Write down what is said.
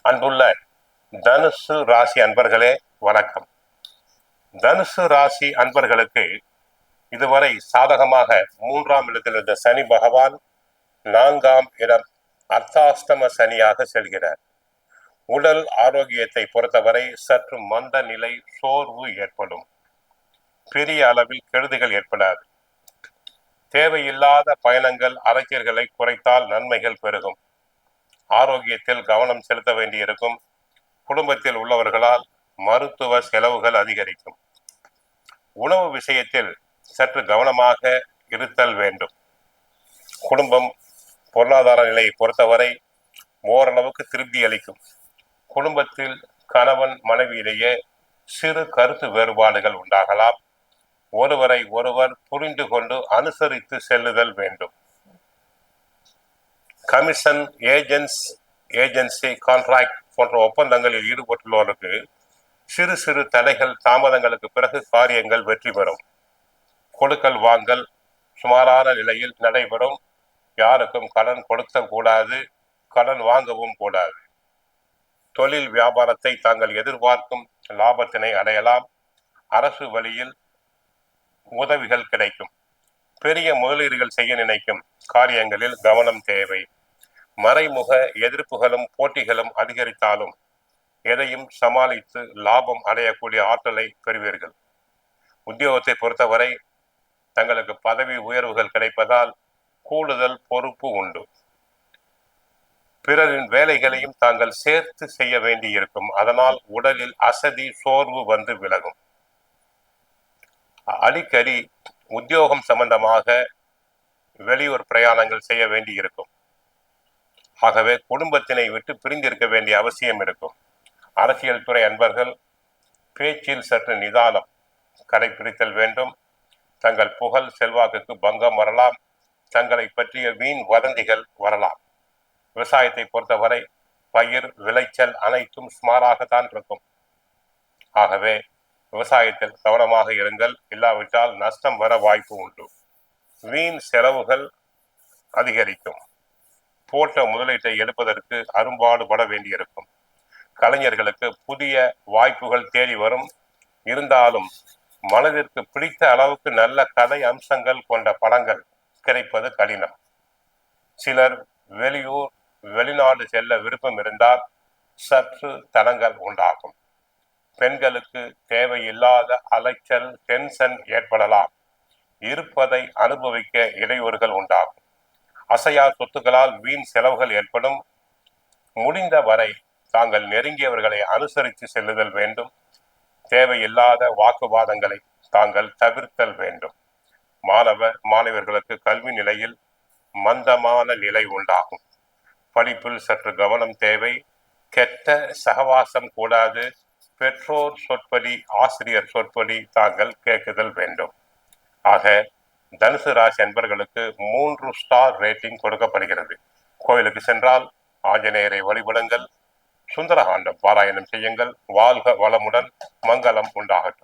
அன்புள்ள தனுசு ராசி அன்பர்களே, வணக்கம். தனுசு ராசி அன்பர்களுக்கு இதுவரை சாதகமாக 3ஆம் இடத்தில் இருந்த சனி பகவான் 4ஆம் இடம் அர்த்தாஷ்டம சனியாக செல்கிறார். உடல் ஆரோக்கியத்தை பொறுத்தவரை சற்று மந்த நிலை, சோர்வு ஏற்படும். பெரிய அளவில் கெடுதிகள் ஏற்படாது. தேவையில்லாத பயணங்கள், அலைச்சல்களை குறைத்தால் நன்மைகள் பெருகும். ஆரோக்கியத்தில் கவனம் செலுத்த வேண்டியிருக்கும். குடும்பத்தில் உள்ளவர்களால் மருத்துவ செலவுகள் அதிகரிக்கும். உணவு விஷயத்தில் சற்று கவனமாக இருத்தல் வேண்டும். குடும்பம் பொருளாதார நிலையை பொறுத்தவரை ஓரளவுக்கு திருப்தி அளிக்கும். குடும்பத்தில் கணவன் மனைவியிடையே சிறு கருத்து வேறுபாடுகள் உண்டாகலாம். ஒருவரை ஒருவர் புரிந்து கொண்டு அனுசரித்து செல்லுதல் வேண்டும். கமிஷன், ஏஜென்சி, கான்ட்ராக்ட் போன்ற ஒப்பந்தங்களில் ஈடுபட்டுள்ளவர்களுக்கு சிறு சிறு தடைகள், தாமதங்களுக்கு பிறகு காரியங்கள் வெற்றி பெறும். கொடுக்கல் வாங்கல் சுமாரான நிலையில் நடைபெறும். யாருக்கும் கடன் கொடுக்க கூடாது, கடன் வாங்கவும் கூடாது. தொழில் வியாபாரத்தை தாங்கள் எதிர்பார்க்கும் லாபத்தினை அடையலாம். அரசு வழியில் உதவிகள் கிடைக்கும். பெரிய முதலீடுகள் செய்ய நினைக்கும் காரியங்களில் கவனம் தேவை. மறைமுக எதிர்ப்புகளும் போட்டிகளும் அதிகரித்தாலும் எதையும் சமாளித்து லாபம் அடையக்கூடிய ஆற்றலை பெறுவீர்கள். உத்தியோகத்தை பொறுத்தவரை தங்களுக்கு பதவி உயர்வுகள் கிடைப்பதால் கூடுதல் பொறுப்பு உண்டு. பிறரின் வேலைகளையும் தாங்கள் சேர்த்து செய்ய வேண்டியிருக்கும். அதனால் உடலில் அசதி, சோர்வு வந்து விலகும். அடிக்கடி உத்தியோகம் சம்பந்தமாக வெளியூர் பிரயாணங்கள் செய்ய வேண்டி இருக்கும். ஆகவே குடும்பத்தினை விட்டு பிரிந்திருக்க வேண்டிய அவசியம் இருக்கும். அரசியல் துறை அன்பர்கள் பேச்சில் சற்று நிதானம் கடைபிடித்தல் வேண்டும். தங்கள் புகழ் செல்வாக்குக்கு பங்கம் வரலாம். தங்களை பற்றிய வீண் வதந்திகள் வரலாம். விவசாயத்தை பொறுத்தவரை பயிர் விளைச்சல் அனைத்தும் சுமாராகத்தான் இருக்கும். ஆகவே விவசாயத்தில் கவனமாக இருங்கள். இல்லாவிட்டால் நஷ்டம் வர வாய்ப்பு உண்டு. வீண் செலவுகள் அதிகரிக்கும். போட்ட முதலீட்டை எடுப்பதற்கு அரும்பாடுபட வேண்டியிருக்கும். கலைஞர்களுக்கு புதிய வாய்ப்புகள் தேடி வரும். இருந்தாலும் மனதிற்கு பிடித்த அளவுக்கு நல்ல கதை அம்சங்கள் கொண்ட படங்கள் கிடைப்பது கடினம். சிலர் வெளியூர், வெளிநாடு செல்ல விருப்பம் இருந்தால் சற்று தடங்கள் உண்டாகும். பெண்களுக்கு தேவையில்லாத அலைச்சல், டென்ஷன் ஏற்படலாம். இருப்பதை அனுபவிக்க இடையூறுகள் உண்டாகும். அசையா சொத்துக்களால் வீண் செலவுகள் ஏற்படும். முடிந்த வரை தாங்கள் நெருங்கியவர்களை அனுசரித்து செல்லுதல் வேண்டும். தேவையில்லாத வாக்குவாதங்களை தாங்கள் தவிர்த்தல் வேண்டும். மாணவர்களுக்கு கல்வி நிலையில் மந்தமான நிலை உண்டாகும். படிப்பில் சற்று கவனம் தேவை. கெட்ட சகவாசம் கூடாது. பெற்றோர் சொற்படி, ஆசிரியர் சொற்படி தாங்கள் கேட்குதல் வேண்டும். ஆக தனுசு ராசி அன்பர்களுக்கு 3 ஸ்டார் ரேட்டிங் கொடுக்கப்படுகிறது. கோயிலுக்கு சென்றால் ஆஞ்சநேயரை வழிபடுங்கள். சுந்தரகாண்டம் பாராயணம் செய்யுங்கள். வாழ்க வளமுடன், மங்களம் உண்டாகட்டும்.